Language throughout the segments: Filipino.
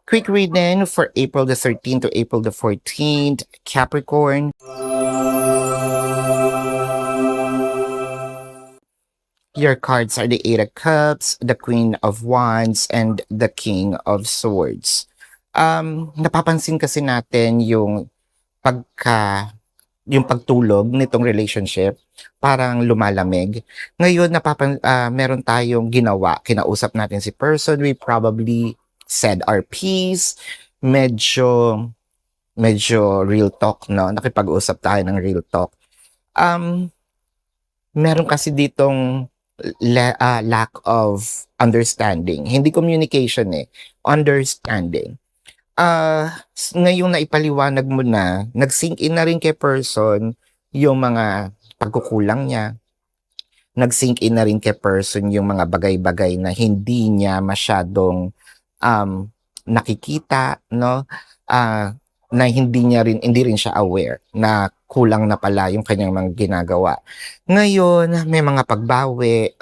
Quick reading for April the 13th to April the 14th, Capricorn. Your cards are the Eight of Cups, the Queen of Wands, and the King of Swords. Napapansin kasi natin yung pagtulog nitong relationship, parang lumalamig. Ngayon meron tayong ginawa, kinausap natin si person, we probably said our piece, medyo real talk, no? Nakipag-usap tayo ng real talk. Meron kasi ditong lack of understanding. Hindi communication understanding. Ngayong naipaliwanag mo na, nag-sink in na rin kay person yung mga pagkukulang niya. Nag-sink in na rin kay person yung mga bagay-bagay na hindi niya masyadong nakikita, no? Na hindi rin siya aware na kulang na pala yung kanyang mga ginagawa. Ngayon, may mga pagbawi,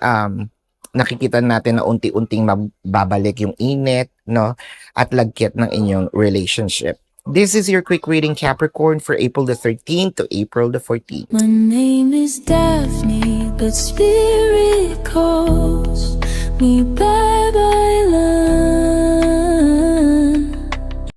nakikita natin na unti-unting mababalik yung init, no? At lagkit ng inyong relationship. This is your quick reading, Capricorn, for April the 13th to April the 14th. My name is Daphne, but spirit calls me back.